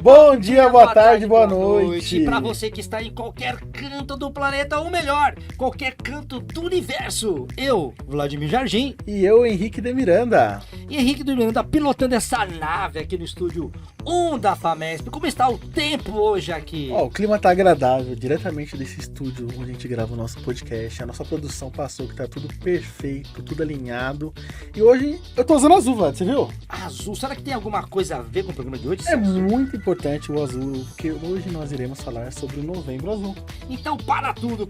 Bom dia, boa tarde, boa noite. Para você que está em qualquer canto do planeta, ou melhor, qualquer canto do universo. Eu, Vladimir Jardim. E eu, Henrique de Miranda. E Henrique de Miranda pilotando essa nave aqui no estúdio 1 da FAMESP. Como está o tempo hoje aqui? O clima tá agradável, diretamente desse estúdio onde a gente grava o nosso podcast. A nossa produção passou, que tá tudo perfeito, tudo alinhado. E hoje eu tô usando azul, Vlad, você viu? Azul, será que tem alguma coisa a ver com o programa de hoje? É muito importante o azul, porque hoje nós iremos falar sobre o Novembro Azul. Então para tudo.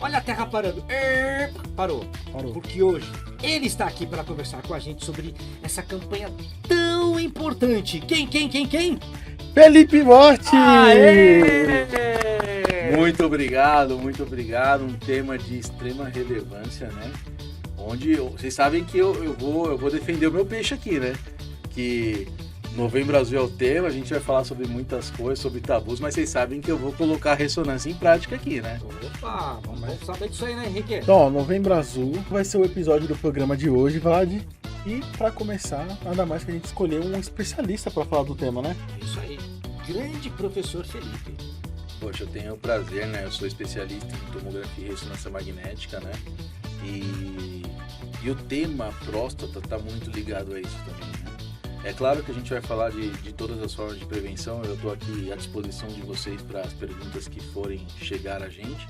Olha a Terra parando. Parou. Porque hoje ele está aqui para conversar com a gente sobre essa campanha tão importante. Quem? Felipe Morte! Aê! Muito obrigado. Um tema de extrema relevância, né? Onde vocês sabem que eu vou defender o meu peixe aqui, né? Que Novembro Azul é o tema, a gente vai falar sobre muitas coisas, sobre tabus, mas vocês sabem que eu vou colocar a ressonância em prática aqui, né? Opa, vamos saber disso aí, né, Henrique? Então, Novembro Azul vai ser o episódio do programa de hoje, Vlad. E para começar, nada mais que a gente escolher um especialista para falar do tema, né? Isso aí, grande professor Felipe. Poxa, eu tenho o prazer, né? Eu sou especialista em tomografia e ressonância magnética, né? E o tema próstata está muito ligado a isso também, né? É claro que a gente vai falar de todas as formas de prevenção, eu estou aqui à disposição de vocês para as perguntas que forem chegar a gente,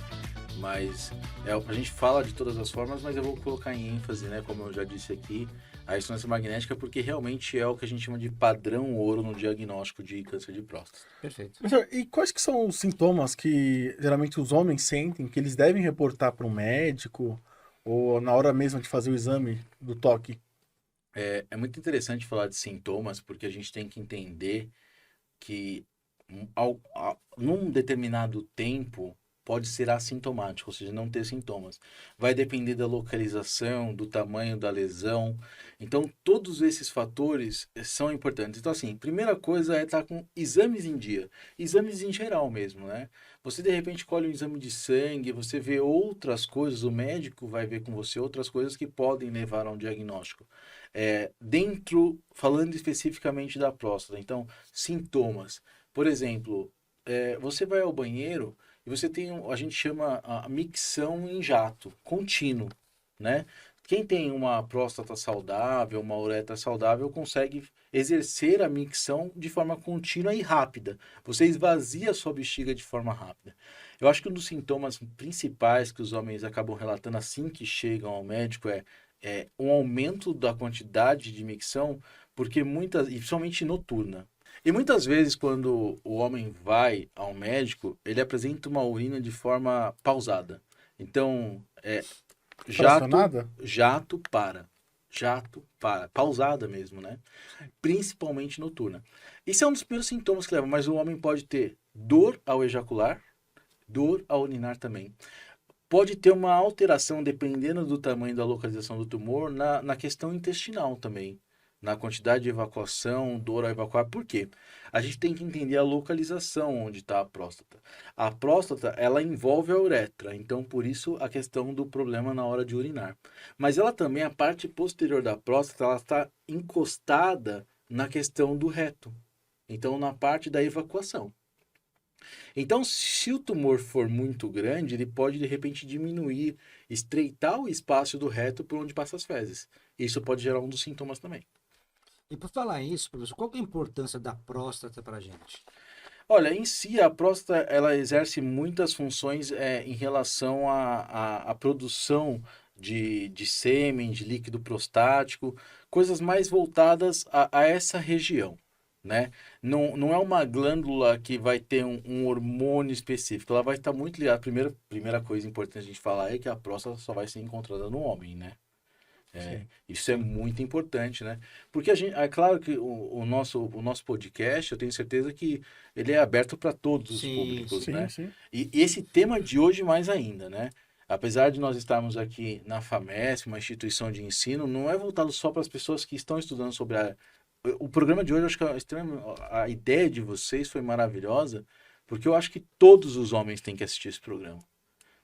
mas a gente fala de todas as formas, mas eu vou colocar em ênfase, né, como eu já disse aqui, a ressonância magnética, porque realmente é o que a gente chama de padrão ouro no diagnóstico de câncer de próstata. Perfeito. E quais que são os sintomas que geralmente os homens sentem, que eles devem reportar para um médico ou na hora mesmo de fazer o exame do toque? É muito interessante falar de sintomas, porque a gente tem que entender que num determinado tempo pode ser assintomático, ou seja, não ter sintomas. Vai depender da localização, do tamanho da lesão. Então, todos esses fatores são importantes. Então, assim, primeira coisa é estar com exames em dia. Exames em geral mesmo, né? Você, de repente, colhe um exame de sangue, você vê outras coisas, o médico vai ver com você outras coisas que podem levar a um diagnóstico. Falando especificamente da próstata, então, sintomas. Por exemplo, você vai ao banheiro e você tem, a gente chama a micção em jato, contínuo, né? Quem tem uma próstata saudável, uma uretra saudável, consegue exercer a micção de forma contínua e rápida. Você esvazia a sua bexiga de forma rápida. Eu acho que um dos sintomas principais que os homens acabam relatando assim que chegam ao médico é um aumento da quantidade de micção, porque e principalmente noturna. E muitas vezes, quando o homem vai ao médico, ele apresenta uma urina de forma pausada. Então, jato para, pausada mesmo, né? Principalmente noturna. Isso é um dos primeiros sintomas que levam, mas o homem pode ter dor ao ejacular, dor ao urinar também. Pode ter uma alteração, dependendo do tamanho da localização do tumor, na questão intestinal também. Na quantidade de evacuação, dor ao evacuar. Por quê? A gente tem que entender a localização onde está a próstata. A próstata, ela envolve a uretra, então por isso a questão do problema na hora de urinar. Mas ela também, a parte posterior da próstata, ela está encostada na questão do reto. Então, na parte da evacuação. Então, se o tumor for muito grande, ele pode, de repente, diminuir, estreitar o espaço do reto por onde passam as fezes. Isso pode gerar um dos sintomas também. E por falar isso, professor, qual que é a importância da próstata para a gente? Olha, em si, a próstata, ela exerce muitas funções em relação à produção de sêmen, de líquido prostático, coisas mais voltadas a essa região. Né? Não é uma glândula que vai ter um hormônio específico, ela vai estar muito ligada. Primeira coisa importante a gente falar é que a próstata só vai ser encontrada no homem, né? Isso é muito importante, né? Porque é claro que o nosso podcast, eu tenho certeza que ele é aberto para todos os públicos, né? Sim. E esse tema de hoje mais ainda, né? Apesar de nós estarmos aqui na FAMESP, uma instituição de ensino, não é voltado só para as pessoas que estão estudando sobre o programa de hoje. Eu acho que a ideia de vocês foi maravilhosa, porque eu acho que todos os homens têm que assistir esse programa.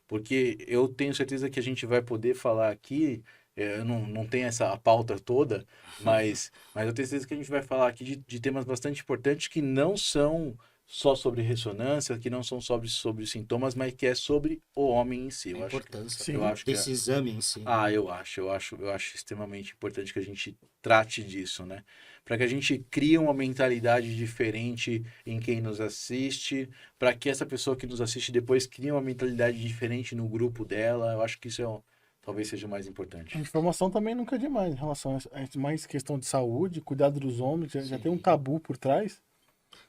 Porque eu tenho certeza que a gente vai poder falar aqui Eu não tenho essa a pauta toda, mas eu tenho certeza que a gente vai falar aqui de temas bastante importantes que não são só sobre ressonância, que não são sobre sintomas, mas que é sobre o homem em si. A importância Sim. Eu acho que desse exame em si. eu acho extremamente importante que a gente trate disso, né? Para que a gente crie uma mentalidade diferente em quem nos assiste, para que essa pessoa que nos assiste depois crie uma mentalidade diferente no grupo dela. Eu acho que isso talvez seja o mais A importante. informação também nunca é demais em relação a mais questão de saúde, cuidado dos homens, já tem um Sim. tabu por trás.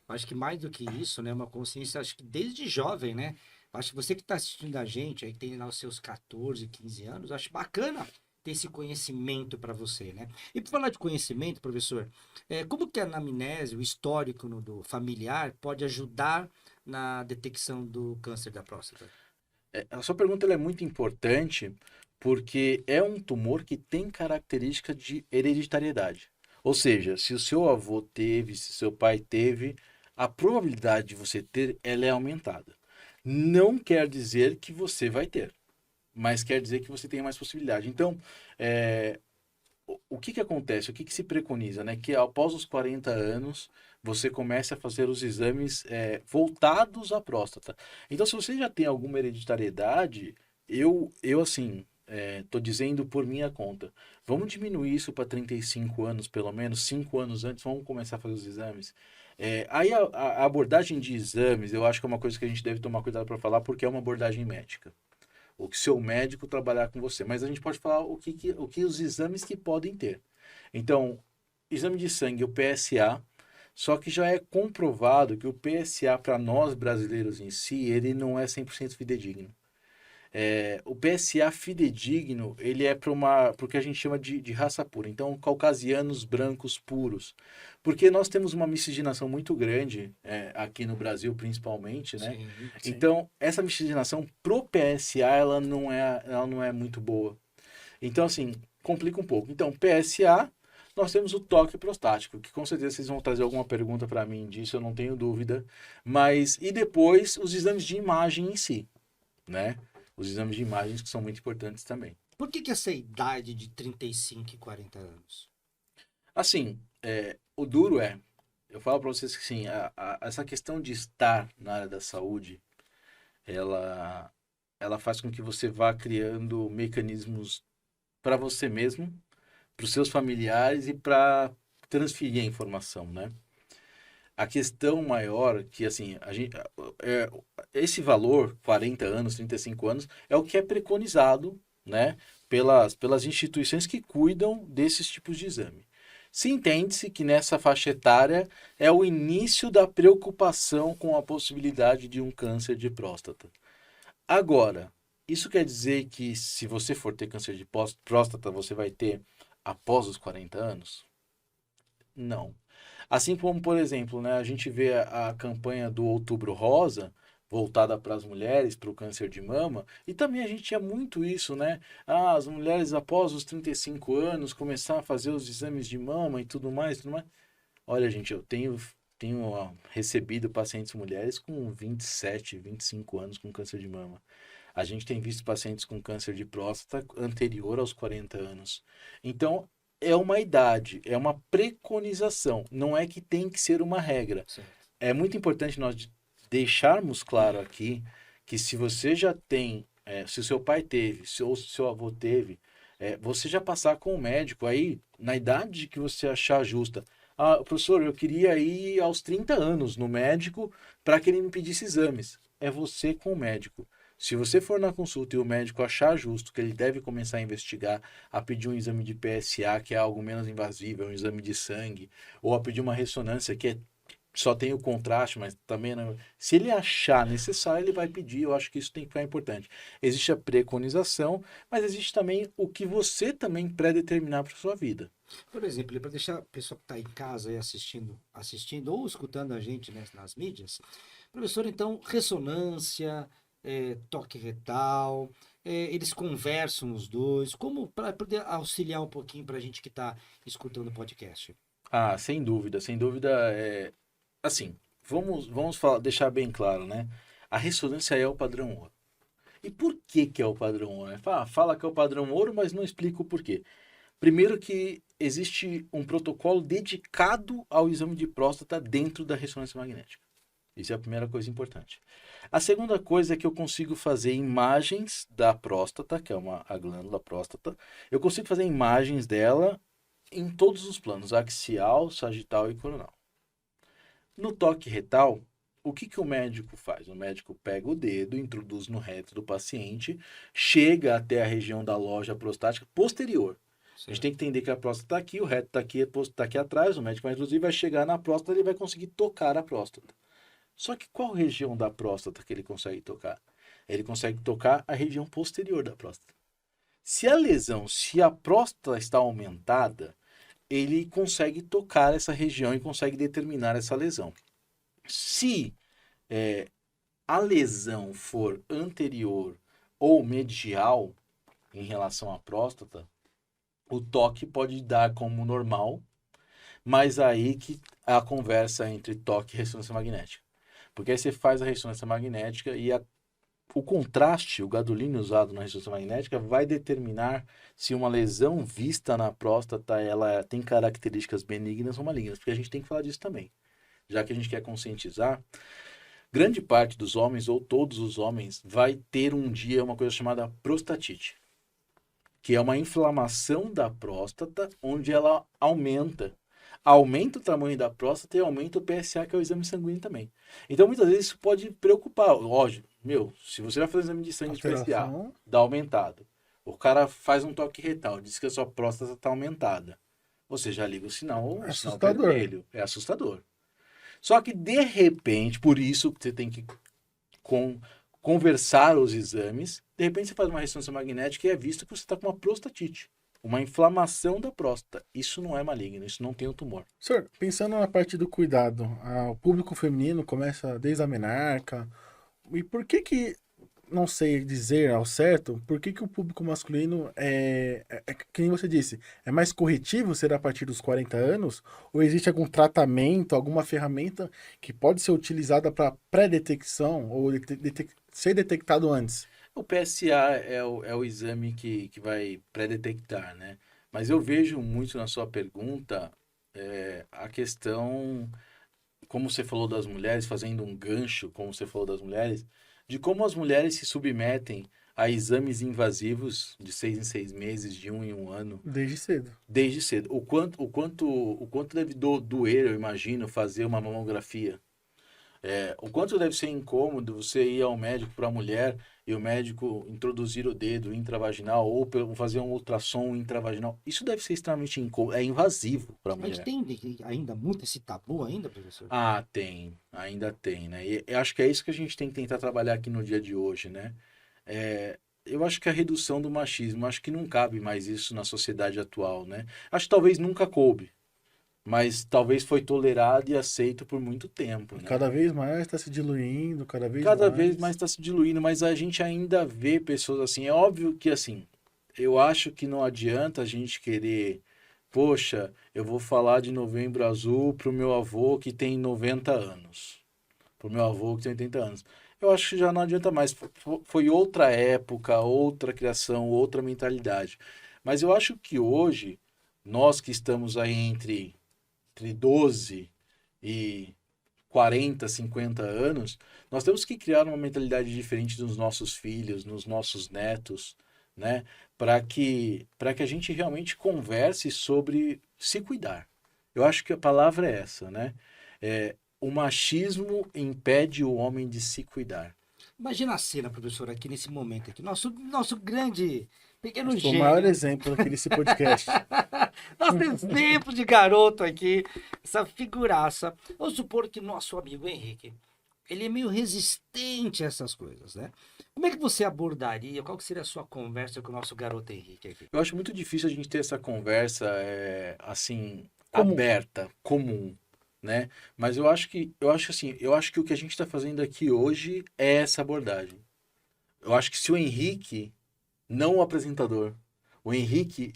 Acho que mais do que isso, né? Uma consciência, acho que desde jovem, né? Acho que você que está assistindo a gente, aí que tem lá os seus 14, 15 anos, acho bacana ter esse conhecimento para você, né? E por falar de conhecimento, professor, como que a anamnese, o histórico do familiar, pode ajudar na detecção do câncer da próstata? A sua pergunta ela é muito importante porque é um tumor que tem característica de hereditariedade. Ou seja, se o seu avô teve, se seu pai teve, a probabilidade de você ter ela é aumentada. Não quer dizer que você vai ter, mas quer dizer que você tem mais possibilidade. Então, é, o que que acontece? O que que se preconiza, né? Que após os 40 anos você comece a fazer os exames voltados à próstata. Então, se você já tem alguma hereditariedade, eu assim, tô dizendo por minha conta, vamos diminuir isso para 35 anos, pelo menos, 5 anos antes, vamos começar a fazer os exames. Aí a abordagem de exames, eu acho que é uma coisa que a gente deve tomar cuidado para falar, porque é uma abordagem médica o que seu médico trabalhar com você. Mas a gente pode falar o que os exames que podem ter. Então, exame de sangue, o PSA, só que já é comprovado que o PSA para nós brasileiros em si, ele não é 100% fidedigno. O PSA fidedigno, ele é para o que a gente chama de raça pura. Então, caucasianos brancos puros. Porque nós temos uma miscigenação muito grande, aqui no Brasil principalmente, né? Sim, sim. Então, essa miscigenação pro PSA, ela não é muito boa. Então, assim, complica um pouco. Então, PSA, nós temos o toque prostático, que com certeza vocês vão trazer alguma pergunta para mim disso, eu não tenho dúvida. E depois, os exames de imagem em si, né? Os exames de imagens que são muito importantes também. Por que essa idade de 35 e 40 anos? Assim, o duro eu falo para vocês que sim, essa questão de estar na área da saúde, ela faz com que você vá criando mecanismos para você mesmo, para os seus familiares e para transferir a informação, né? A questão maior que assim, é, esse valor, 40 anos, 35 anos, é o que é preconizado, né, pelas instituições que cuidam desses tipos de exame. Se entende-se que nessa faixa etária é o início da preocupação com a possibilidade de um câncer de próstata. Agora, isso quer dizer que se você for ter câncer de próstata, você vai ter após os 40 anos? Não. Assim como, por exemplo, né, a gente vê a campanha do Outubro Rosa, voltada para as mulheres, para o câncer de mama, e também a gente tinha muito isso, né? Ah, as mulheres após os 35 anos começar a fazer os exames de mama e tudo mais, tudo mais. Olha, gente, tenho recebido pacientes mulheres com 27, 25 anos com câncer de mama. A gente tem visto pacientes com câncer de próstata anterior aos 40 anos. Então, é uma idade, é uma preconização, não é que tem que ser uma regra. Certo. É muito importante nós deixarmos claro aqui que se você já tem, se o seu pai teve, ou se o seu avô teve, você já passar com o médico aí, na idade que você achar justa. Ah, professor, eu queria ir aos 30 anos no médico para que ele me pedisse exames. É você com o médico. Se você for na consulta e o médico achar justo que ele deve começar a investigar, a pedir um exame de PSA, que é algo menos invasivo, um exame de sangue, ou a pedir uma ressonância que só tem o contraste, mas também não... Se ele achar necessário, ele vai pedir. Eu acho que isso tem que ficar importante. Existe a preconização, mas existe também o que você também predeterminar para sua vida. Por exemplo, para deixar a pessoa que está em casa aí assistindo ou escutando a gente, né, nas mídias, professor, então, ressonância, toque retal, eles conversam os dois, como para poder auxiliar um pouquinho para a gente que está escutando o podcast? Ah, sem dúvida, sem dúvida. Assim, vamos deixar bem claro, né? A ressonância é o padrão ouro. E por que que é o padrão ouro? Fala que é o padrão ouro, mas não explica o porquê. Primeiro que existe um protocolo dedicado ao exame de próstata dentro da ressonância magnética. Isso é a primeira coisa importante. A segunda coisa é que eu consigo fazer imagens da próstata, que é a glândula próstata. Eu consigo fazer imagens dela em todos os planos, axial, sagital e coronal. No toque retal, o que que o médico faz? O médico pega o dedo, introduz no reto do paciente, chega até a região da loja prostática posterior. A gente tem que entender que a próstata está aqui, o reto está aqui atrás, o médico inclusive vai chegar na próstata e ele vai conseguir tocar a próstata. Só que qual região da próstata que ele consegue tocar? Ele consegue tocar a região posterior da próstata. Se a próstata está aumentada, ele consegue tocar essa região e consegue determinar essa lesão. Se a lesão for anterior ou medial em relação à próstata, o toque pode dar como normal, mas aí que a conversa entre toque e ressonância magnética. Porque aí você faz a ressonância magnética e o contraste, o gadolínio usado na ressonância magnética vai determinar se uma lesão vista na próstata ela tem características benignas ou malignas, porque a gente tem que falar disso também. Já que a gente quer conscientizar, grande parte dos homens ou todos os homens vai ter um dia uma coisa chamada prostatite, que é uma inflamação da próstata onde ela aumenta o tamanho da próstata e aumenta o PSA, que é o exame sanguíneo também. Então, muitas vezes, isso pode preocupar. Lógico, se você vai fazer um exame de sangue de PSA, dá aumentado. O cara faz um toque retal, diz que a sua próstata está aumentada. Você já liga o sinal vermelho. É assustador. Só que, de repente, por isso que você tem que conversar os exames, de repente você faz uma ressonância magnética e é visto que você está com uma prostatite. Uma inflamação da próstata. Isso não é maligno, isso não tem um tumor. Senhor, pensando na parte do cuidado, o público feminino começa desde a menarca. E por que, não sei dizer ao certo, por que o público masculino que nem você disse, é mais corretivo ser a partir dos 40 anos? Ou existe algum tratamento, alguma ferramenta que pode ser utilizada para pré-detecção ou ser detectado antes? O PSA é o exame que vai pré-detectar, né? Mas eu vejo muito na sua pergunta a questão, como você falou das mulheres, fazendo um gancho, como você falou das mulheres, de como as mulheres se submetem a exames invasivos de 6 em 6 meses, de 1 em 1 ano. Desde cedo. Desde cedo. O quanto deve doer, eu imagino, fazer uma mamografia. O quanto deve ser incômodo você ir ao médico para a mulher e o médico introduzir o dedo intravaginal ou fazer um ultrassom intravaginal. Isso deve ser extremamente incômodo, é invasivo para a mulher. Mas tem ainda muito esse tabu ainda, professor? Ah, ainda tem, né? E eu acho que é isso que a gente tem que tentar trabalhar aqui no dia de hoje, né? Eu acho que a redução do machismo, acho que não cabe mais isso na sociedade atual, né? Acho que talvez nunca coube. Mas talvez foi tolerado e aceito por muito tempo. Né? Cada vez mais está se diluindo, cada vez mais está se diluindo, mas a gente ainda vê pessoas assim. É óbvio que assim, eu acho que não adianta a gente querer, poxa, eu vou falar de Novembro Azul pro meu avô que tem 90 anos, pro meu avô que tem 80 anos. Eu acho que já não adianta mais. Foi outra época, outra criação, outra mentalidade. Mas eu acho que hoje, nós que estamos aí entre 12 e 40, 50 anos, nós temos que criar uma mentalidade diferente nos nossos filhos, nos nossos netos, né? Para que a gente realmente converse sobre se cuidar. Eu acho que a palavra é essa, né? O machismo impede o homem de se cuidar. Imagina a cena, professor, aqui nesse momento aqui. Nosso grande pequeno gênio. O maior exemplo aqui nesse podcast. Nosso exemplo de garoto aqui, essa figuraça. Vamos supor que nosso amigo Henrique, ele é meio resistente a essas coisas, né? Como é que você abordaria, qual que seria a sua conversa com o nosso garoto Henrique aqui? Eu acho muito difícil a gente ter essa conversa, assim, aberta, comum, né? Mas eu acho que o que a gente está fazendo aqui hoje é essa abordagem. Eu acho que se o Henrique, não o apresentador, o Henrique,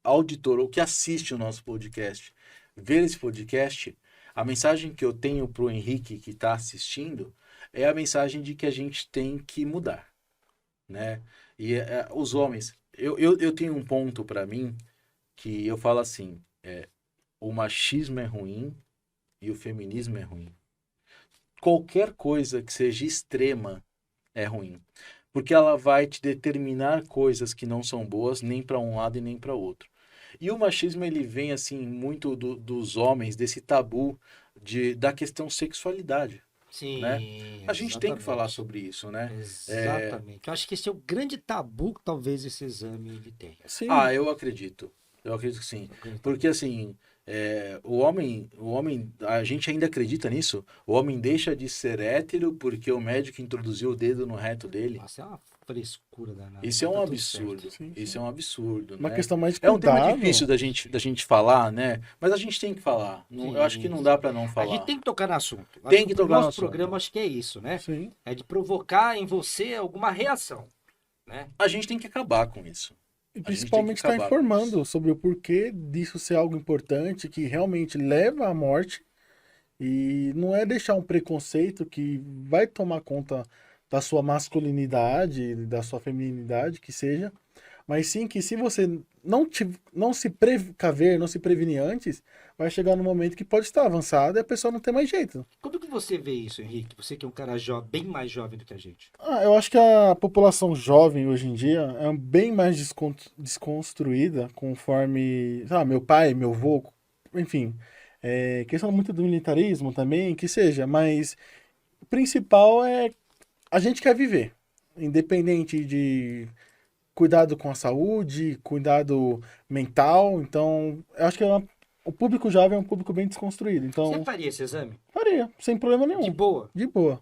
auditor, ou que assiste o nosso podcast, ver esse podcast, a mensagem que eu tenho para o Henrique que está assistindo é a mensagem de que a gente tem que mudar. né? E os homens, eu tenho um ponto para mim que eu falo assim, o machismo é ruim e o feminismo é ruim. Qualquer coisa que seja extrema é ruim, porque ela vai te determinar coisas que não são boas nem para um lado e nem para outro. E o machismo ele vem assim muito dos homens desse tabu da questão sexualidade, né? Sim, A gente tem que falar exatamente. sobre isso, né? Exatamente. Eu acho que esse é o grande tabu que talvez esse exame ele tenha. Sim, Eu acredito. Eu acredito que sim. É o grande tabu. Porque assim, o homem, a gente ainda acredita nisso. O homem deixa de ser hétero porque o médico introduziu o dedo no reto dele. Nossa, é uma frescura danada, Isso é mas um tá tudo certo. absurdo. sim, Isso sim. é um absurdo, Uma né? questão mais de É um tema cuidado. difícil da gente falar, né? Mas a gente tem que falar. Eu acho que Sim, não sim. dá para não A gente falar. tem que tocar no assunto. Acho Tem que que o tocar no nosso assunto. programa acho que é isso, né? Sim. É de provocar em você alguma reação, né? A gente tem que acabar com isso. E A gente tem que principalmente estar acabar com isso. informando sobre o porquê disso ser algo importante, que realmente leva à morte. E não é deixar um preconceito que vai tomar conta da sua masculinidade, da sua feminilidade, que seja, mas sim que se você não se precaver, não se prevenir antes, vai chegar no momento que pode estar avançado e a pessoa não tem mais jeito. Como que você vê isso, Henrique? Você que é um cara bem mais jovem do que a gente. Eu acho que a população jovem hoje em dia é bem mais desconstruída, conforme, meu pai, meu avô, enfim, questão muito do militarismo também, que seja, mas o principal é a gente quer viver, independente de cuidado com a saúde, cuidado mental. Então, eu acho que o público jovem é um público bem desconstruído. Você Então, faria esse exame? faria, sem problema De nenhum. boa? De boa.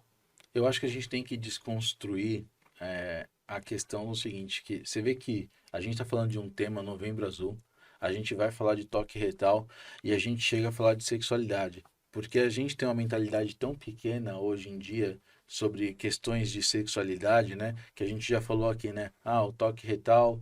Eu acho que a gente tem que desconstruir a questão do seguinte, que você vê que a gente está falando de um tema Novembro Azul, a gente vai falar de toque retal e a gente chega a falar de sexualidade, porque a gente tem uma mentalidade tão pequena hoje em dia sobre questões de sexualidade, né? Que a gente já falou aqui, né? O toque retal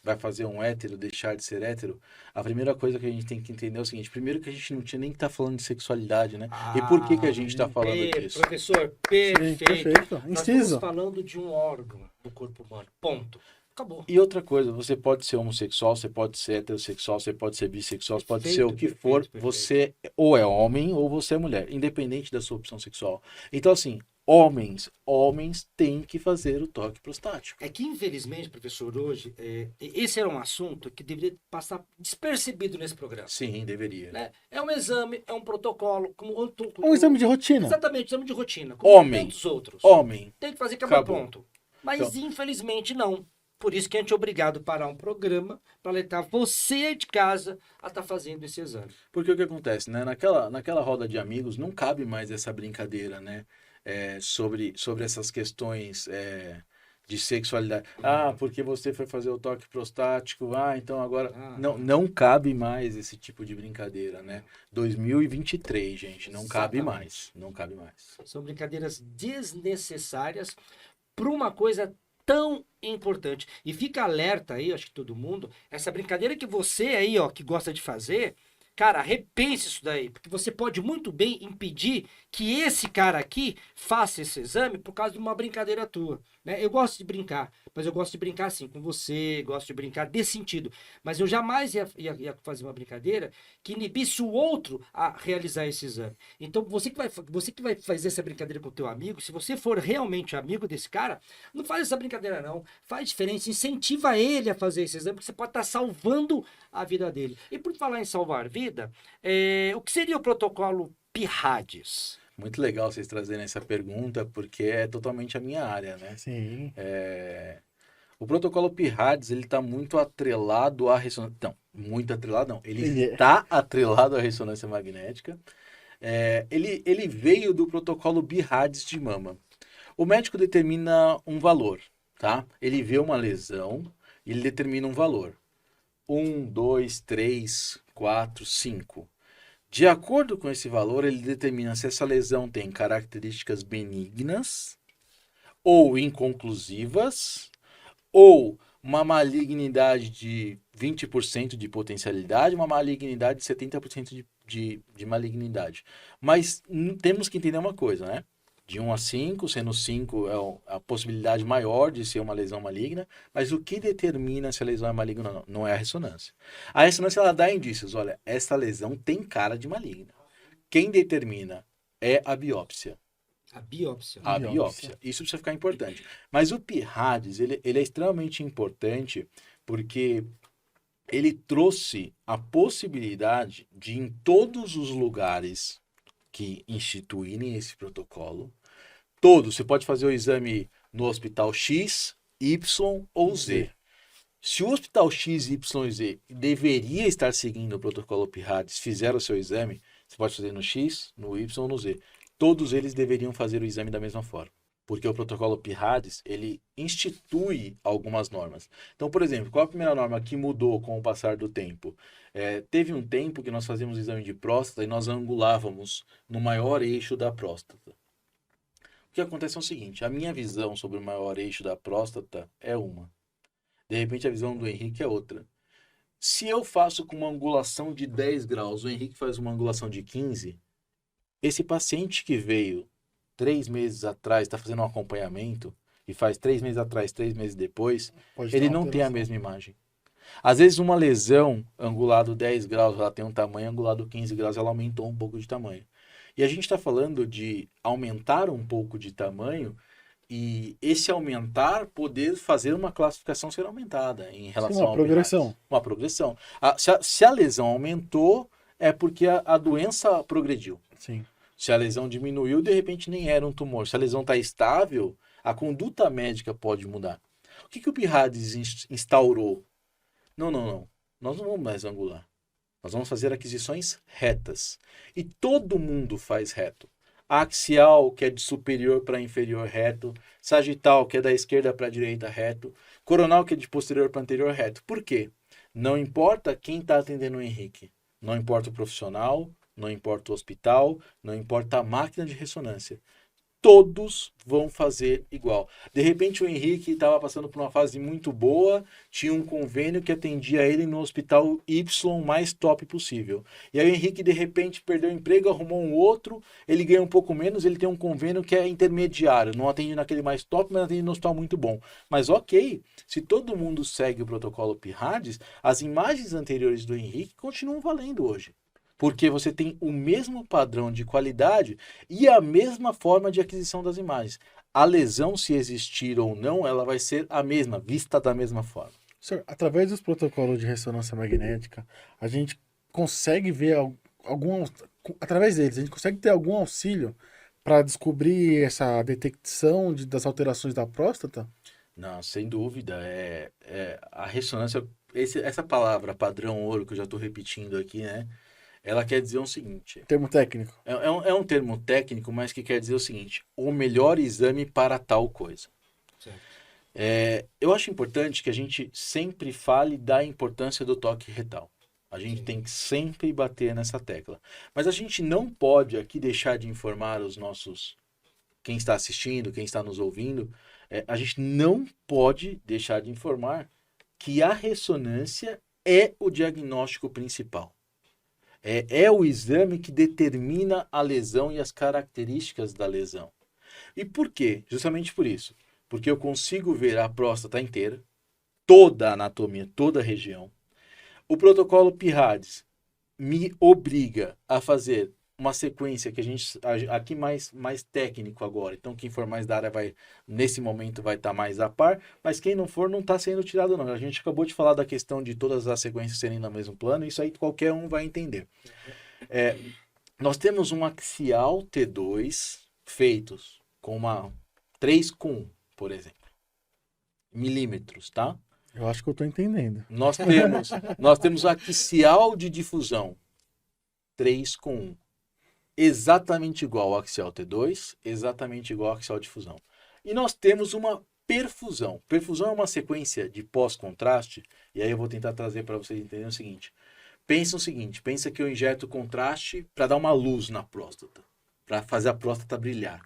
vai fazer um hétero deixar de ser hétero. A primeira coisa que a gente tem que entender é o seguinte, primeiro que a gente não tinha nem que estar falando de sexualidade, né? E por que que a gente está falando disso? Professor, Sim, perfeito. perfeito. Nós estamos Inciso. falando de um órgão do corpo humano. Ponto. Acabou. E outra coisa, você pode ser homossexual, você pode ser heterossexual, você pode ser bissexual, você pode ser o que Perfeito, for, perfeito. você ou é homem ou você é mulher, independente da sua opção sexual. Então, assim, homens têm que fazer o toque prostático. É que, infelizmente, professor, hoje, esse era um assunto que deveria passar despercebido nesse programa. Sim, deveria. Né? É um exame, é um protocolo, Um exame de rotina. Exatamente, exame de rotina, como Homem. tantos outros. Homem, Tem que fazer acabou acabou. ponto. Mas, Então- infelizmente, não. Por isso que a gente é obrigado a parar um programa para alertar você de casa a estar fazendo esse exame. Porque o que acontece, né? Naquela roda de amigos não cabe mais essa brincadeira, né? Sobre essas questões de sexualidade. Porque você foi fazer o toque prostático, então agora. Não cabe mais esse tipo de brincadeira, né? 2023, gente, não cabe Exatamente. mais. Não cabe mais. São brincadeiras desnecessárias para uma coisa tão importante. E fica alerta aí, acho que todo mundo, essa brincadeira que você aí, ó, que gosta de fazer, cara, repense isso daí, porque você pode muito bem impedir que esse cara aqui faça esse exame por causa de uma brincadeira tua, né? Eu gosto de brincar, mas eu gosto de brincar assim com você, gosto de brincar desse sentido, mas eu jamais ia fazer uma brincadeira que inibisse o outro a realizar esse exame. Então você que vai fazer essa brincadeira com o teu amigo, se você for realmente amigo desse cara, não faz essa brincadeira não, faz diferença, incentiva ele a fazer esse exame, porque você pode estar salvando a vida dele. E por falar em salvar vida, o que seria o protocolo PIRADS? Muito legal vocês trazerem essa pergunta, porque é totalmente a minha área, né? Sim. O protocolo PIRADS, ele está muito atrelado à ressonância... Não, muito atrelado não. Ele Ele é. está atrelado à ressonância magnética. Ele veio do protocolo BIRADS de mama. O médico determina um valor, tá? Ele vê uma lesão e ele determina um valor. 1, 2, 3, 4, 5. De acordo com esse valor, ele determina se essa lesão tem características benignas ou inconclusivas, ou uma malignidade de 20% de potencialidade, uma malignidade de 70% de malignidade. Mas temos que entender uma coisa, né? De 1 a 5, sendo 5 a possibilidade maior de ser uma lesão maligna, mas o que determina se a lesão é maligna ou não? Não é a ressonância. A ressonância ela dá indícios, olha, essa lesão tem cara de maligna. Quem determina é a biópsia. A biópsia. A Biópsia. biópsia. Isso precisa ficar importante. Mas o PIRADS, ele é extremamente importante porque ele trouxe a possibilidade de, em todos os lugares que instituírem esse protocolo, todos, você pode fazer o exame no hospital X, Y ou Z. Se o hospital X, Y e Z deveria estar seguindo o protocolo PIRADS, fizeram o seu exame, você pode fazer no X, no Y ou no Z. Todos eles deveriam fazer o exame da mesma forma. Porque o protocolo PIRADS, ele institui algumas normas. Então, por exemplo, qual a primeira norma que mudou com o passar do tempo? Teve um tempo que nós fazíamos exame de próstata e nós angulávamos no maior eixo da próstata. O que acontece é o seguinte, a minha visão sobre o maior eixo da próstata é uma. De repente a visão do Henrique é outra. Se eu faço com uma angulação de 10 graus, o Henrique faz uma angulação de 15, esse paciente que veio 3 meses atrás, está fazendo um acompanhamento, e faz 3 meses atrás, 3 meses depois, Pode ele ter uma não tem a alteração. mesma imagem. Às vezes uma lesão angulado 10 graus, ela tem um tamanho, angulado 15 graus, ela aumentou um pouco de tamanho. E a gente está falando de aumentar um pouco de tamanho e esse aumentar poder fazer uma classificação ser aumentada em relação uma ao progressão. PIRADS. Uma progressão. Se a lesão aumentou, é porque a doença progrediu. Sim. Se a lesão diminuiu, de repente nem era um tumor. Se a lesão está estável, a conduta médica pode mudar. O que o PIRADS instaurou? Não. Nós não vamos mais angular. Nós vamos fazer aquisições retas. E todo mundo faz reto. Axial, que é de superior para inferior, reto. Sagital, que é da esquerda para a direita, reto. Coronal, que é de posterior para anterior, reto. Por quê? Não importa quem está atendendo o Henrique. Não importa o profissional, não importa o hospital, não importa a máquina de ressonância. Todos vão fazer igual. De repente o Henrique estava passando por uma fase muito boa, tinha um convênio que atendia ele no hospital Y mais top possível. E aí o Henrique de repente perdeu o emprego, arrumou um outro, ele ganha um pouco menos, ele tem um convênio que é intermediário, não atende naquele mais top, mas atende no hospital muito bom. Mas ok, se todo mundo segue o protocolo PIRADS, as imagens anteriores do Henrique continuam valendo hoje. Porque você tem o mesmo padrão de qualidade e a mesma forma de aquisição das imagens. A lesão, se existir ou não, ela vai ser a mesma, vista da mesma forma. Senhor, através dos protocolos de ressonância magnética, a gente consegue ver através deles, a gente consegue ter algum auxílio para descobrir essa detecção das alterações da próstata? Não, sem dúvida. A ressonância, essa palavra padrão ouro que eu já estou repetindo aqui, né? Ela quer dizer o seguinte. Termo técnico. É um termo técnico, mas que quer dizer o seguinte: o melhor exame para tal coisa. Certo. Eu acho importante que a gente sempre fale da importância do toque retal. A gente tem que sempre bater nessa tecla. Mas a gente não pode aqui deixar de informar quem está assistindo, quem está nos ouvindo, a gente não pode deixar de informar que a ressonância é o diagnóstico principal. É o exame que determina a lesão e as características da lesão. E por quê? Justamente por isso. Porque eu consigo ver a próstata inteira, toda a anatomia, toda a região. O protocolo PIRADS me obriga a fazer uma sequência que a gente aqui mais técnico agora. Então quem for mais da área nesse momento vai estar mais a par, mas quem não for não está sendo tirado não. A gente acabou de falar da questão de todas as sequências serem no mesmo plano, isso aí qualquer um vai entender. Nós temos um axial T2 feitos com uma 3:1, por exemplo. Milímetros, tá? Eu acho que eu tô entendendo. Nós temos axial de difusão 3:1. Exatamente igual ao axial T2, exatamente igual ao axial de difusão. E nós temos uma perfusão. Perfusão é uma sequência de pós-contraste, e aí eu vou tentar trazer para vocês entenderem o seguinte. Pensa que eu injeto contraste para dar uma luz na próstata, para fazer a próstata brilhar.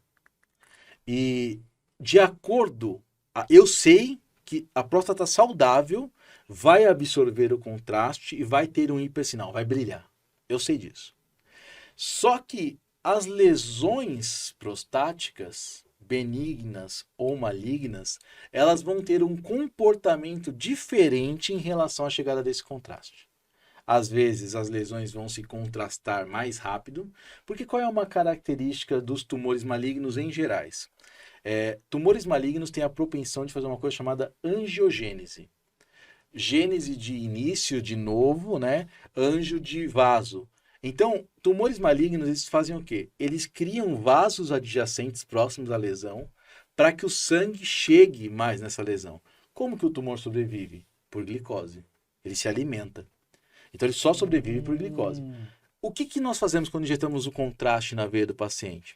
E de acordo, eu sei que a próstata saudável vai absorver o contraste e vai ter um hipersinal, vai brilhar. Eu sei disso. Só que As lesões prostáticas, benignas ou malignas, elas vão ter um comportamento diferente em relação à chegada desse contraste. Às vezes, as lesões vão se contrastar mais rápido, porque qual é uma característica dos tumores malignos em gerais? Tumores malignos têm a propensão de fazer uma coisa chamada angiogênese. Gênese de início, de novo, né? Anjo de vaso. Então, tumores malignos, eles fazem o quê? Eles criam vasos adjacentes próximos à lesão para que o sangue chegue mais nessa lesão. Como que o tumor sobrevive? Por glicose. Ele se alimenta. Então, ele só sobrevive por glicose. O que nós fazemos quando injetamos o contraste na veia do paciente?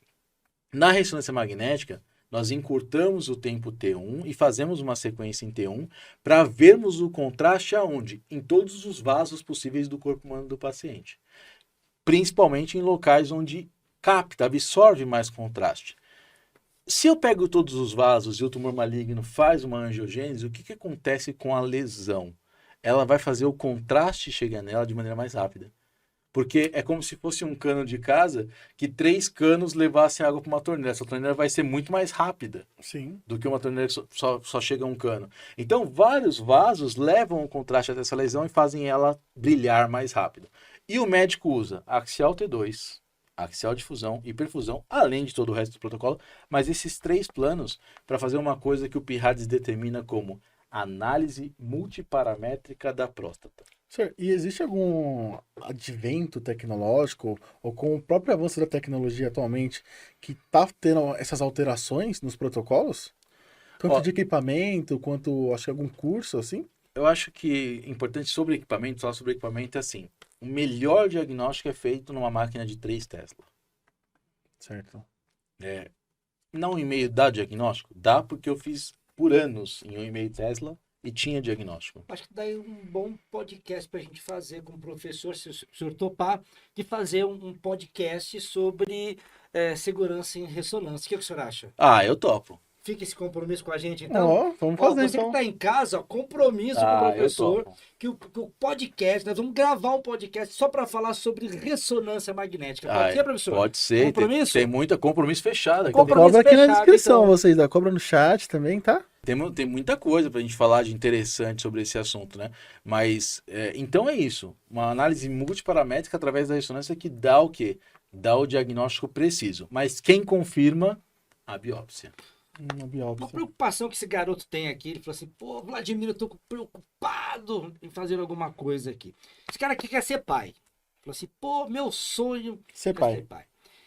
Na ressonância magnética, nós encurtamos o tempo T1 e fazemos uma sequência em T1 para vermos o contraste aonde? Em todos os vasos possíveis do corpo humano do paciente. Principalmente em locais onde capta, absorve mais contraste. Se eu pego todos os vasos e o tumor maligno faz uma angiogênese, o que acontece com a lesão? Ela vai fazer o contraste chegar nela de maneira mais rápida. Porque é como se fosse um cano de casa que 3 canos levassem água para uma torneira. Essa torneira vai ser muito mais rápida do que uma torneira que só chega um cano. Então, vários vasos levam o contraste até essa lesão e fazem ela brilhar mais rápido. E o médico usa axial T2, axial difusão e perfusão, além de todo o resto do protocolo, mas esses 3 planos para fazer uma coisa que o PIRADS determina como análise multiparamétrica da próstata. Senhor, e existe algum advento tecnológico, ou com o próprio avanço da tecnologia atualmente, que está tendo essas alterações nos protocolos? Tanto de equipamento, quanto, acho que algum curso, assim? Eu acho que importante sobre equipamento, falar sobre equipamento é assim, o melhor diagnóstico é feito numa máquina de 3 Tesla. Certo. Não e-mail dá diagnóstico? Dá porque eu fiz por anos em um e-mail Tesla e tinha diagnóstico. Acho que daí um bom podcast para a gente fazer com o professor, se o senhor topar, de fazer um podcast sobre segurança em ressonância. O que o senhor acha? Eu topo. Fica esse compromisso com a gente, então. Vamos fazer, você então. que está em casa, compromisso com o professor, eu topo. que o podcast, nós vamos gravar um podcast só para falar sobre ressonância magnética. Pode ser, professor? Pode ser. Compromisso? Tem muita compromisso fechado aqui. Compromisso Cobra aqui na fechado, descrição, então. vocês. Cobra no chat também, tá? Tem muita coisa pra gente falar de interessante sobre esse assunto, né? Mas, então é isso. Uma análise multiparamétrica através da ressonância que dá o quê? Dá o diagnóstico preciso. Mas quem confirma? A biópsia. Uma Uma biópsia. preocupação que esse garoto tem aqui, ele falou assim, pô, Vladimir, eu tô preocupado em fazer alguma coisa aqui. Esse cara aqui quer ser pai. Falou assim, pô, meu sonho Ser é pai. ser pai.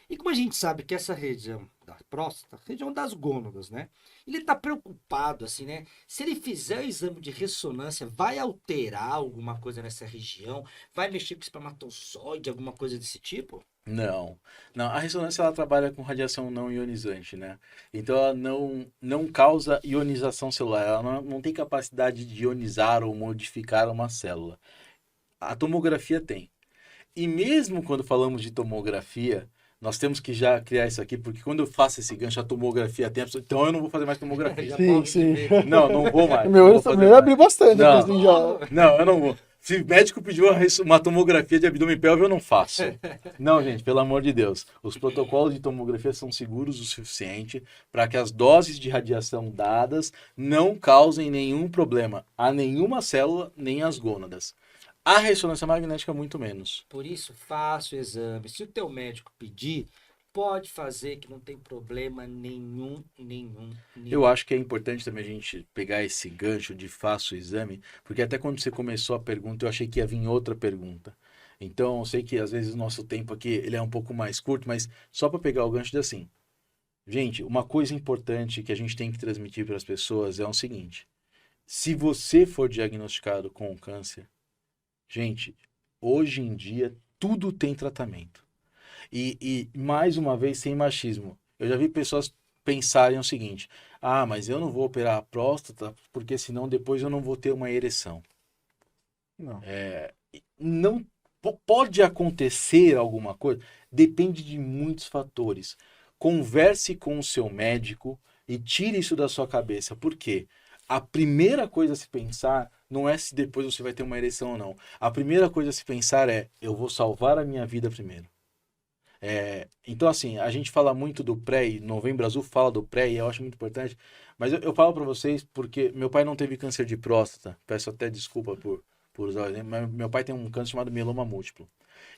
E como a gente sabe que essa região da próstata, região das gônadas, né? Ele tá preocupado, assim, né? Se ele fizer o exame de ressonância, vai alterar alguma coisa nessa região? Vai mexer com espermatozoide, alguma coisa desse tipo? Não. A ressonância ela trabalha com radiação não ionizante, né? Então ela não causa ionização celular, ela não tem capacidade de ionizar ou modificar uma célula. A tomografia tem. E mesmo quando falamos de tomografia, nós temos que já criar isso aqui, porque quando eu faço esse gancho, a tomografia tem... Então eu não vou fazer mais tomografia. Já Sim, pode sim. ver. Não vou mais. Meu, não vou fazer mais. abriu bastante. Não. Assim, já. Não, eu não vou. Se o médico pediu uma tomografia de abdômen pélvico, eu não faço. Não, gente, pelo amor de Deus. Os protocolos de tomografia são seguros o suficiente para que as doses de radiação dadas não causem nenhum problema a nenhuma célula, nem às gônadas. A ressonância magnética, muito menos. Por isso, faça o exame. Se o teu médico pedir, pode fazer que não tem problema nenhum. Eu acho que é importante também a gente pegar esse gancho de faço o exame, porque até quando você começou a pergunta, eu achei que ia vir outra pergunta. Então, eu sei que às vezes o nosso tempo aqui ele é um pouco mais curto, mas só para pegar o gancho de assim. Gente, uma coisa importante que a gente tem que transmitir para as pessoas é o seguinte. Se você for diagnosticado com câncer, gente, hoje em dia tudo tem tratamento. E mais uma vez, sem machismo. Eu já vi pessoas pensarem o seguinte: mas eu não vou operar a próstata porque senão depois eu não vou ter uma ereção. Não. Não pode acontecer alguma coisa, depende de muitos fatores. Converse com o seu médico e tire isso da sua cabeça. Por quê? A primeira coisa a se pensar não é se depois você vai ter uma ereção ou não. A primeira coisa a se pensar é: eu vou salvar a minha vida primeiro. Então, assim, a gente fala muito do pré, e Novembro Azul fala do pré, e eu acho muito importante, mas eu falo para vocês porque meu pai não teve câncer de próstata, peço até desculpa por usar o exemplo, mas meu pai tem um câncer chamado mieloma múltiplo.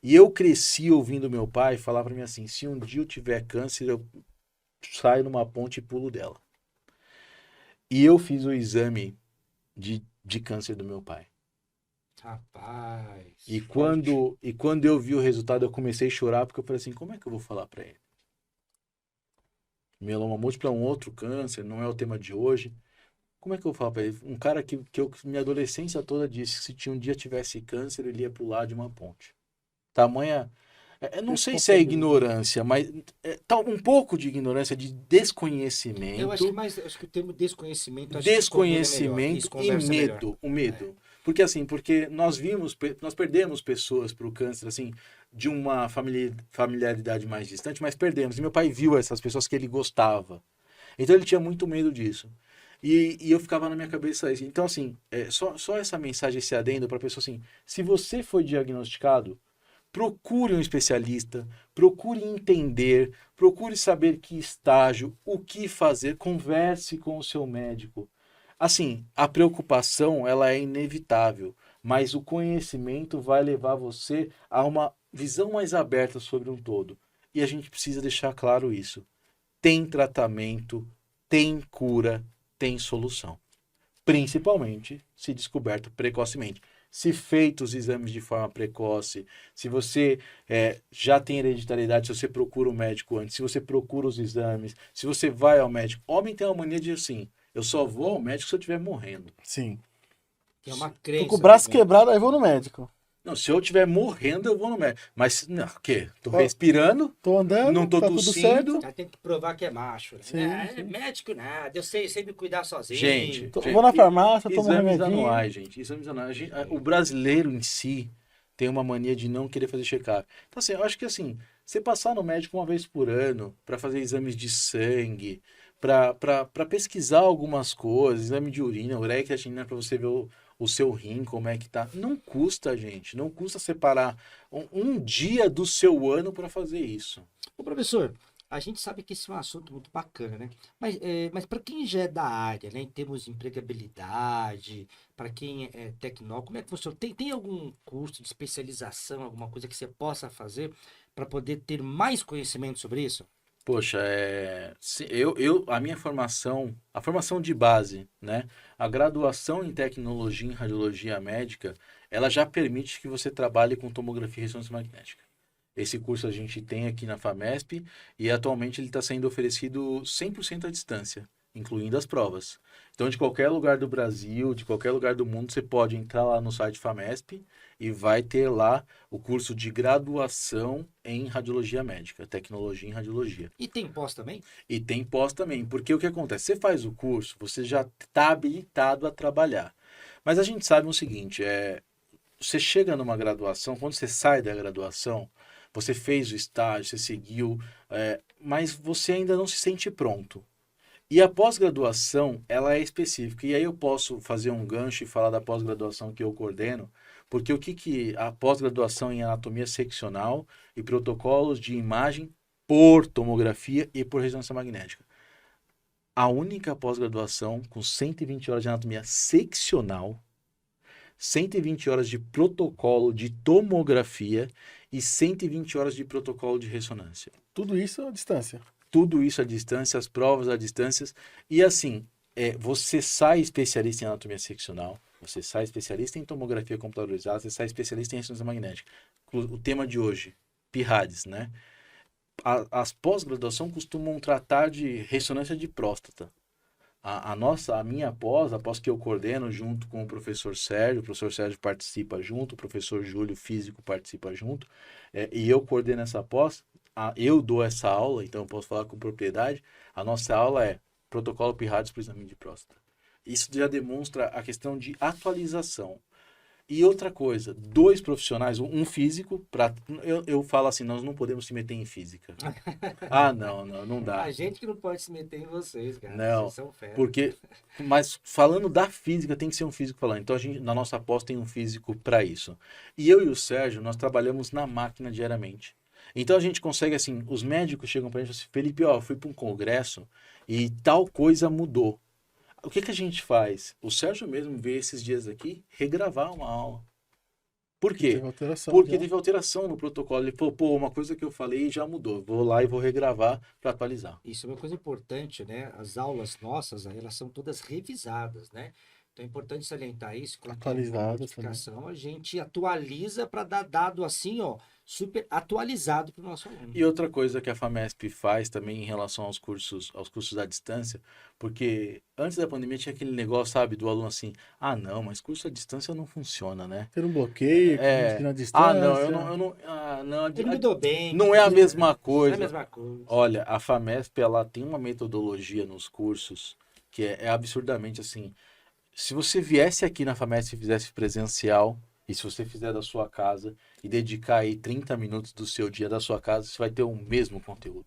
E eu cresci ouvindo meu pai falar para mim assim, se um dia eu tiver câncer, eu saio numa ponte e pulo dela. E eu fiz o exame de câncer do meu pai. Rapaz. E quando eu vi o resultado, eu comecei a chorar, porque eu falei assim, como é que eu vou falar para ele? Mieloma múltiplo é um outro câncer, não é o tema de hoje. Como é que eu vou falar para ele? Um cara que minha adolescência toda disse que se um dia tivesse câncer, ele ia pular de uma ponte. Tamanha... Eu não sei se é ignorância, mas tá um pouco de ignorância, de desconhecimento. Eu acho que o termo desconhecimento acho Desconhecimento que e conversa melhor. medo. O medo. Porque assim, porque nós perdemos pessoas para o câncer, assim, de uma familiaridade mais distante, mas perdemos. E meu pai viu essas pessoas que ele gostava. Então ele tinha muito medo disso. E eu ficava na minha cabeça isso. Então, assim, só essa mensagem, esse adendo para a pessoa assim, se você foi diagnosticado, procure um especialista, procure entender, procure saber que estágio, o que fazer, converse com o seu médico. Assim, a preocupação ela é inevitável, mas o conhecimento vai levar você a uma visão mais aberta sobre um todo. E a gente precisa deixar claro isso. Tem tratamento, tem cura, tem solução. Principalmente se descoberto precocemente. Se feitos os exames de forma precoce, se você já tem hereditariedade, se você procura o médico antes, se você procura os exames, se você vai ao médico. Homem tem uma mania de assim, eu só vou ao médico se eu estiver morrendo. Sim. Que é uma Tô crença. com o braço também. quebrado, aí vou no médico. Não, se eu estiver morrendo, eu vou no médico. Mas, não, o quê? Tô respirando, Tô andando, não tô tá tudo tossindo. certo. Cara, tem que provar que é macho. Né? Sim. Médico nada, eu sei me cuidar sozinho. Gente, Vou na farmácia, tomo um exames remedinho. anuais, gente. Exames anuais. O brasileiro em si tem uma mania de não querer fazer check-up. Então, assim, eu acho que assim, você passar no médico uma vez por ano para fazer exames de sangue, para pesquisar algumas coisas, exame de urina, ureia e creatinina para você ver o seu rim, como é que tá. Não custa, gente. Não custa separar um dia do seu ano para fazer isso. Ô, professor, a gente sabe que esse é um assunto muito bacana, né? Mas para quem já é da área, né, em termos de empregabilidade, para quem é tecnólogo, como é que funciona? Tem algum curso de especialização, alguma coisa que você possa fazer para poder ter mais conhecimento sobre isso? Poxa, a minha formação, a formação de base, né? A graduação em tecnologia em radiologia médica, ela já permite que você trabalhe com tomografia e ressonância magnética. Esse curso a gente tem aqui na FAMESP e atualmente ele está sendo oferecido 100% à distância, incluindo as provas. Então, de qualquer lugar do Brasil, de qualquer lugar do mundo, você pode entrar lá no site FAMESP e vai ter lá o curso de graduação em radiologia médica, tecnologia em radiologia. E tem pós também? E tem pós também, porque o que acontece? Você faz o curso, você já está habilitado a trabalhar. Mas a gente sabe o seguinte, você chega numa graduação, quando você sai da graduação, você fez o estágio, você seguiu, mas você ainda não se sente pronto. E a pós-graduação, ela é específica. E aí eu posso fazer um gancho e falar da pós-graduação que eu coordeno, porque o que a pós-graduação em anatomia seccional e protocolos de imagem por tomografia e por ressonância magnética. A única pós-graduação com 120 horas de anatomia seccional, 120 horas de protocolo de tomografia e 120 horas de protocolo de ressonância. Tudo isso à distância. Tudo isso à distância, as provas à distância. E assim, você sai especialista em anatomia seccional, você sai especialista em tomografia computadorizada, você sai especialista em ressonância magnética. O tema de hoje, PIRADS, né? As pós-graduação costumam tratar de ressonância de próstata. A minha pós, a pós que eu coordeno junto com o professor Sérgio participa junto, o professor Júlio, físico, participa junto, e eu coordeno essa pós, eu dou essa aula, então eu posso falar com propriedade, a nossa aula é protocolo PIRADS para o exame de próstata. Isso já demonstra a questão de atualização. E outra coisa, 2 profissionais, um físico, eu falo assim, nós não podemos se meter em física. Não dá. A gente que não pode se meter em vocês, cara. Não, Vocês são fera. mas falando da física, tem que ser um físico falando. Então, na nossa pós tem um físico para isso. E eu e o Sérgio, nós trabalhamos na máquina diariamente. Então a gente consegue, assim, os médicos chegam pra gente e falam assim, Felipe, ó, eu fui para um congresso e tal coisa mudou. O que que a gente faz? O Sérgio mesmo veio esses dias aqui regravar uma aula. Por quê? Teve alteração Porque já. teve alteração no protocolo. Ele falou, pô, uma coisa que eu falei já mudou. Vou lá e vou regravar para atualizar. Isso é uma coisa importante, né? As aulas nossas, elas são todas revisadas, né? Então é importante salientar isso. Quando tem alguma Atualizadas também. modificação, a gente atualiza para dar dado assim, ó, super atualizado para o nosso aluno. E outra coisa que a FAMESP faz também em relação aos cursos à distância, porque antes da pandemia tinha aquele negócio, sabe, do aluno assim, ah, não, mas curso à distância não funciona, né? Ter um bloqueio, ensino à Ah, não, distância. não, Ele mudou bem. não é a mesma Não é a coisa. mesma coisa. Olha, a FAMESP, ela tem uma metodologia nos cursos que é absurdamente assim. Se você viesse aqui na FAMESP e fizesse presencial, e se você fizer da sua casa e dedicar aí 30 minutos do seu dia da sua casa, você vai ter o mesmo conteúdo.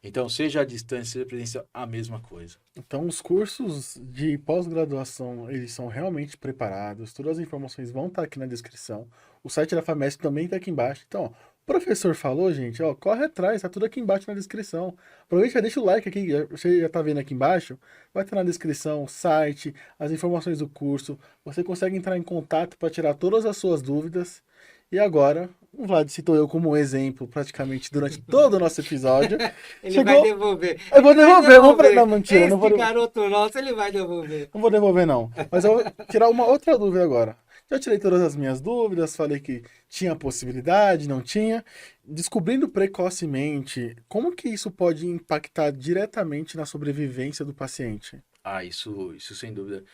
Então, seja à distância, seja presencial, a mesma coisa. Então, os cursos de pós-graduação, eles são realmente preparados. Todas as informações vão estar aqui na descrição. O site da FAMESP também está aqui embaixo. Então, ó, o professor falou, gente, ó, corre atrás, tá tudo aqui embaixo na descrição. Aproveita e já deixa o like aqui, você já tá vendo aqui embaixo. Vai estar na descrição o site, as informações do curso. Você consegue entrar em contato para tirar todas as suas dúvidas. E agora, o Vlad citou eu como um exemplo praticamente durante todo o nosso episódio. Ele Chegou- vai devolver. Eu vou Ele vai devolver, vamos pra... Não, mentira, Esse não vou devolver. garoto nosso, ele vai devolver. Não vou devolver, não. Mas eu vou tirar uma outra dúvida agora. Já tirei todas as minhas dúvidas, falei que tinha possibilidade, não tinha. Descobrindo precocemente, como que isso pode impactar diretamente na sobrevivência do paciente? Ah, isso sem dúvida.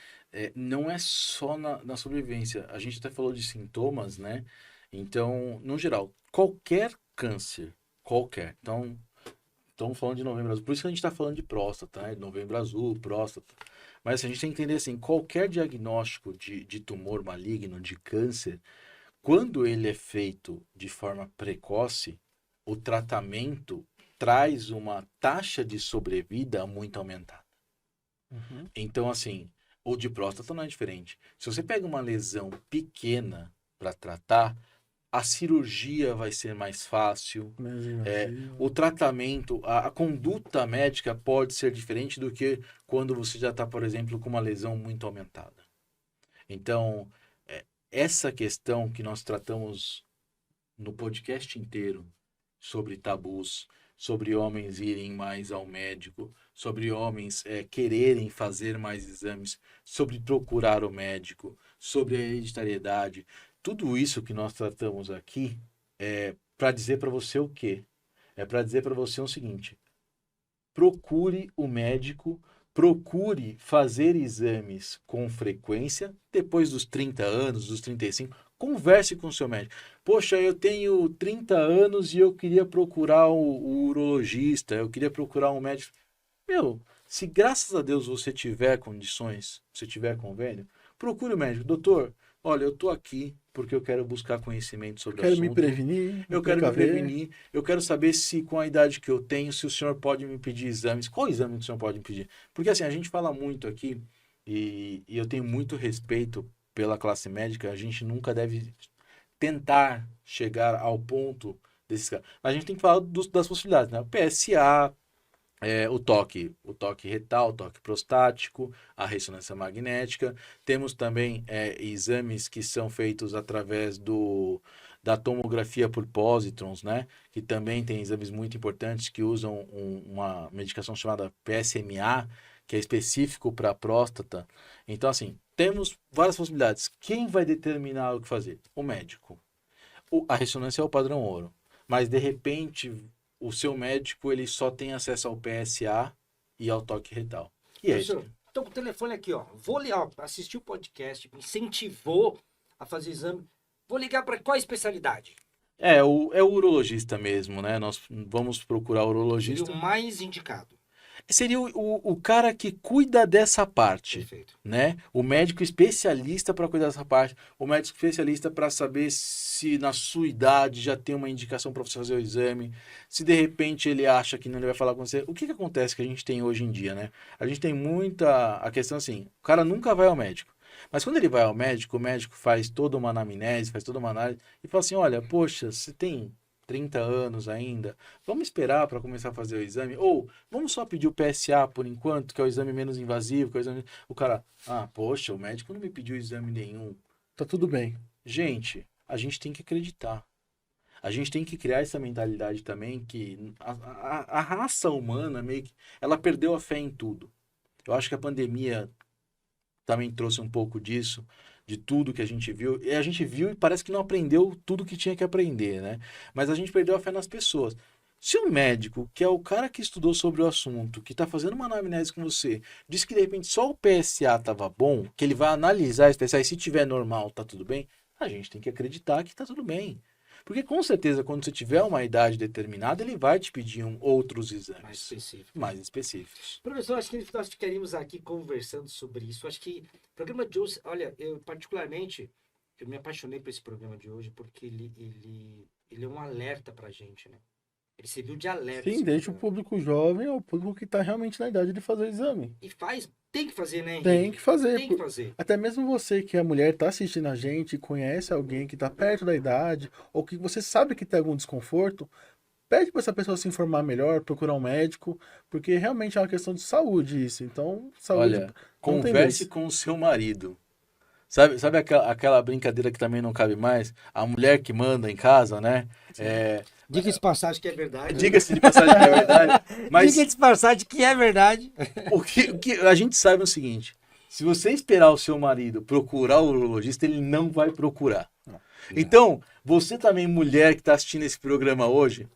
Não é só na sobrevivência. A gente até falou de sintomas, né? Então, no geral, qualquer câncer, qualquer. Então, estamos falando de novembro azul. Por isso que a gente está falando de próstata, né? Novembro azul, próstata. Mas assim, a gente tem que entender assim, qualquer diagnóstico de tumor maligno, de câncer, quando ele é feito de forma precoce, o tratamento traz uma taxa de sobrevida muito aumentada. Uhum. Então, assim, o de próstata não é diferente. Se você pega uma lesão pequena para tratar, a cirurgia vai ser mais fácil. Menos invasivo. O tratamento, a conduta médica pode ser diferente do que quando você já está, por exemplo, com uma lesão muito aumentada. Então, essa questão que nós tratamos no podcast inteiro sobre tabus, sobre homens irem mais ao médico, sobre homens quererem fazer mais exames, sobre procurar o médico, sobre a hereditariedade, tudo isso que nós tratamos aqui é para dizer para você o quê? É para dizer para você o seguinte: procure o médico, procure fazer exames com frequência, depois dos 30 anos, dos 35, converse com o seu médico. Poxa, eu tenho 30 anos e eu queria procurar o urologista, eu queria procurar um médico. Meu, se graças a Deus você tiver condições, você tiver convênio, procure o médico. Doutor, olha, eu tô aqui porque eu quero buscar conhecimento sobre o Quero assunto. me prevenir. Eu quero me prevenir, eu quero saber se com a idade que eu tenho, se o senhor pode me pedir exames. Qual exame que o senhor pode me pedir? Porque assim, a gente fala muito aqui, e eu tenho muito respeito pela classe médica, a gente nunca deve tentar chegar ao ponto desses caras. Mas a gente tem que falar das possibilidades, né? O PSA, o toque retal, o toque prostático, a ressonância magnética. Temos também exames que são feitos através da tomografia por pósitrons, né? Que também tem exames muito importantes que usam uma medicação chamada PSMA, que é específico para a próstata. Então, assim, temos várias possibilidades. Quem vai determinar o que fazer? O médico. A ressonância é o padrão ouro. Mas, de repente, o seu médico ele só tem acesso ao PSA e ao toque retal. E é isso. Professor, tô com o telefone aqui, ó. Vou ligar, assistir o podcast, me incentivou a fazer exame. Vou ligar para qual especialidade? É o urologista mesmo, né? Nós vamos procurar o urologista. Seria o mais indicado. Seria o cara que cuida dessa parte, Perfeito. né? O médico especialista para cuidar dessa parte. O médico especialista para saber se na sua idade já tem uma indicação para você fazer o exame. Se de repente ele acha que não, ele vai falar com você. O que acontece que a gente tem hoje em dia, né? A gente tem muita a questão assim, o cara nunca vai ao médico. Mas quando ele vai ao médico, o médico faz toda uma anamnese, faz toda uma análise e fala assim, olha, poxa, você tem 30 anos ainda, vamos esperar para começar a fazer o exame? Ou vamos só pedir o PSA por enquanto, que é o exame menos invasivo, que é o exame... O cara, poxa, o médico não me pediu exame nenhum. Tá tudo bem. Gente, a gente tem que acreditar. A gente tem que criar essa mentalidade também que a raça humana meio que ela perdeu a fé em tudo. Eu acho que a pandemia também trouxe um pouco disso, de tudo que a gente viu. E a gente viu e parece que não aprendeu tudo que tinha que aprender, né? Mas a gente perdeu a fé nas pessoas. Se um médico, que é o cara que estudou sobre o assunto, que está fazendo uma anamnese com você, diz que de repente só o PSA estava bom, que ele vai analisar esse PSA e se tiver normal, tá tudo bem, a gente tem que acreditar que tá tudo bem. Porque com certeza, quando você tiver uma idade determinada, ele vai te pedir outros exames mais específicos. Professor, acho que nós ficaríamos aqui conversando sobre isso. Acho que o programa de hoje, olha, eu particularmente, eu me apaixonei por esse programa de hoje porque ele é um alerta pra gente, né? Ele serviu de alerta. Sim, desde o público jovem ao público que está realmente na idade de fazer o exame. E tem que fazer, né, Henrique? Tem que fazer. Tem que fazer. Até mesmo você que é mulher, está assistindo a gente, conhece alguém que está perto da idade, ou que você sabe que tem algum desconforto, pede para essa pessoa se informar melhor, procurar um médico, porque realmente é uma questão de saúde isso. Então, saúde. Olha, converse com o seu marido. Sabe aquela brincadeira que também não cabe mais? A mulher que manda em casa, né? Diga-se de passagem que é verdade. Diga-se de passagem que é verdade. Mas Diga-se de passagem que é verdade. o que a gente sabe é o seguinte: se você esperar o seu marido procurar o urologista, ele não vai procurar. Então, você também, mulher que está assistindo esse programa hoje,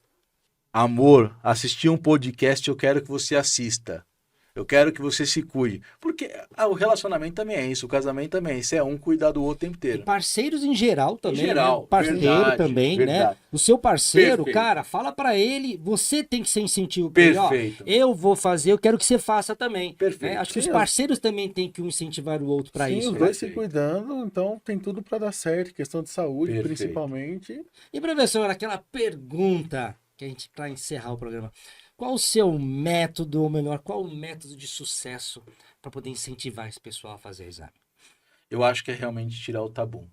amor, assistir um podcast, eu quero que você assista. Eu quero que você se cuide. Porque o relacionamento também é isso, o casamento também é isso. É um cuidar do outro o tempo inteiro. Parceiros em geral também, Em geral, né? Parceiro verdade, também, né? verdade. O seu parceiro, Perfeito. cara, fala pra ele, você tem que ser incentivo pra ele, ó. Perfeito. Eu vou fazer, eu quero que você faça também. Perfeito. Né? Acho que Sim, os parceiros também têm que um incentivar o outro pra Sim, isso. os né? dois se cuidando, então tem tudo para dar certo, questão de saúde, Perfeito. principalmente. E professor, aquela pergunta que a gente, pra encerrar o programa, qual o seu método, ou melhor, qual o método de sucesso para poder incentivar esse pessoal a fazer exame? Eu acho que é realmente tirar o tabu.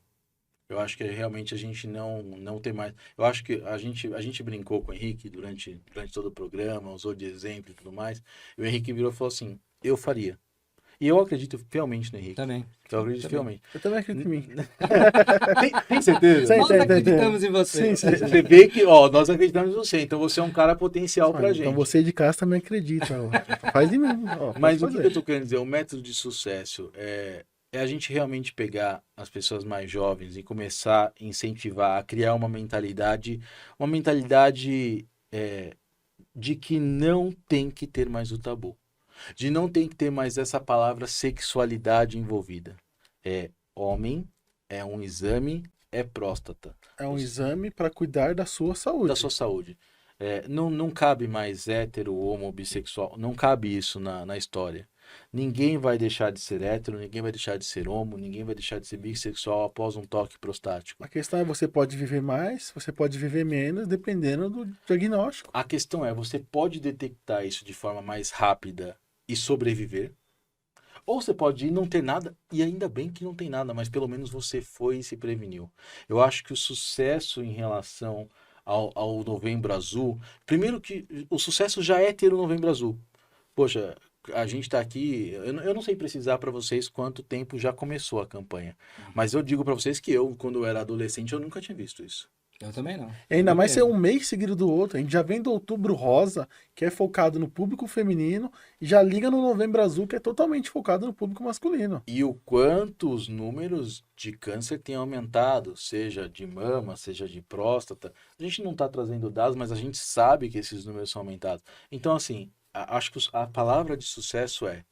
Eu acho que é realmente a gente não ter mais... Eu acho que a gente brincou com o Henrique durante todo o programa, usou de exemplo e tudo mais. E o Henrique virou e falou assim, eu faria. E eu acredito fielmente no Henrique. Também. Eu acredito fielmente. Eu também acredito em mim. Tem certeza? Sim, Nós acreditamos em você. Sim, sim. Você vê que, nós acreditamos em você, então você é um cara potencial pra gente. Então você de casa também acredita. Ó. Faz de mim. Ó, Mas pode o que fazer. eu tô querendo dizer, o método de sucesso é a gente realmente pegar as pessoas mais jovens e começar a incentivar, a criar uma mentalidade de que não tem que ter mais o tabu. De não tem que ter mais essa palavra sexualidade envolvida. É homem, é um exame, é próstata. É um exame para cuidar da sua saúde. Da sua saúde. Não cabe mais hétero, homo, bissexual. Não cabe isso na história. Ninguém vai deixar de ser hétero, ninguém vai deixar de ser homo, ninguém vai deixar de ser bissexual após um toque prostático. A questão é você pode viver mais, você pode viver menos, dependendo do diagnóstico. A questão é, você pode detectar isso de forma mais rápida e sobreviver. Ou você pode ir não ter nada, e ainda bem que não tem nada, mas pelo menos você foi e se preveniu. Eu acho que o sucesso em relação ao Novembro Azul... Primeiro que o sucesso já é ter o Novembro Azul. Poxa, a gente está aqui... Eu não sei precisar para vocês quanto tempo já começou a campanha. Mas eu digo para vocês que quando eu era adolescente, eu nunca tinha visto isso. Eu também não. E ainda mais ser um mês seguido do outro. A gente já vem do Outubro Rosa, que é focado no público feminino, e já liga no Novembro Azul, que é totalmente focado no público masculino. E o quanto os números de câncer têm aumentado, seja de mama, seja de próstata. A gente não está trazendo dados, mas a gente sabe que esses números são aumentados. Então, assim, acho que a palavra de sucesso é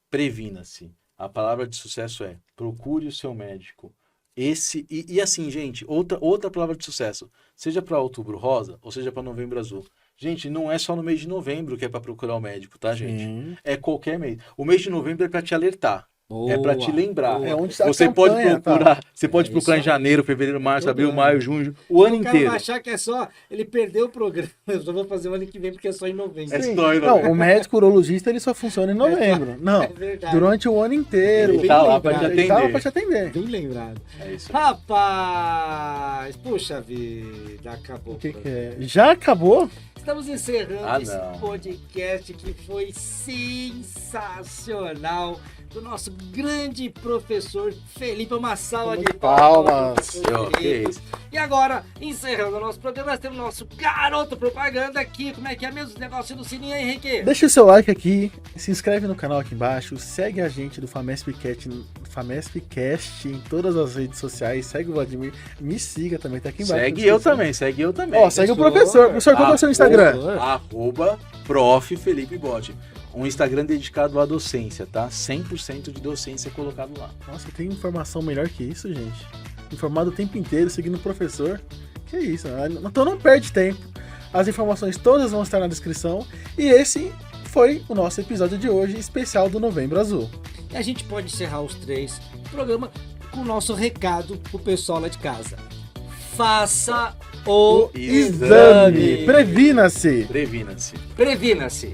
previna-se. A palavra de sucesso é procure o seu médico. E assim, gente, outra palavra de sucesso, seja para Outubro Rosa ou seja para Novembro Azul. Gente, não é só no mês de novembro que é para procurar o médico, tá, gente? Sim. É qualquer mês. O mês de novembro é para te alertar. É pra te lembrar. boa. É onde está a Você pode campanha, procurar, tá? você pode É procurar em isso aí. janeiro, fevereiro, março, Todo abril, ano. maio, junho, o ano O cara inteiro. vai achar que é só. Ele perdeu o programa. Eu só vou fazer o ano que vem porque é só em novembro. É Sim. só em Não, novembro. o médico urologista ele só funciona em novembro. Não, É verdade. durante o ano inteiro. Ele tá lá pra te Ele tá lá atender. pra te atender. Bem lembrado. É isso. Rapaz! Puxa vida, acabou. O que é? Já acabou? Estamos encerrando Ah, esse não. podcast que foi sensacional. Do nosso grande professor Felipe. Uma salva de Palmas. professor Que Felipe. isso. E agora, encerrando o nosso programa, nós temos o nosso garoto propaganda aqui. Como é que é mesmo? Os negócios do sininho aí, Henrique? Deixa o seu like aqui, se inscreve no canal aqui embaixo, segue a gente do Famespcast em todas as redes sociais, segue o Vladimir, me siga também, tá aqui embaixo. Segue eu também, segue eu também. Ó, segue o Professor. professor. Professor, qual que é o seu Instagram? Arroba Prof. Felipe Botti. Um Instagram dedicado à docência, tá? 100% de docência colocado lá. Nossa, tem informação melhor que isso, gente? Informado o tempo inteiro, seguindo o professor. Que isso, então não perde tempo. As informações todas vão estar na descrição. E esse foi o nosso episódio de hoje, especial do Novembro Azul. E a gente pode encerrar os 3 programas com o nosso recado pro pessoal lá de casa. Faça o Exame! Previna-se! Previna-se. Previna-se.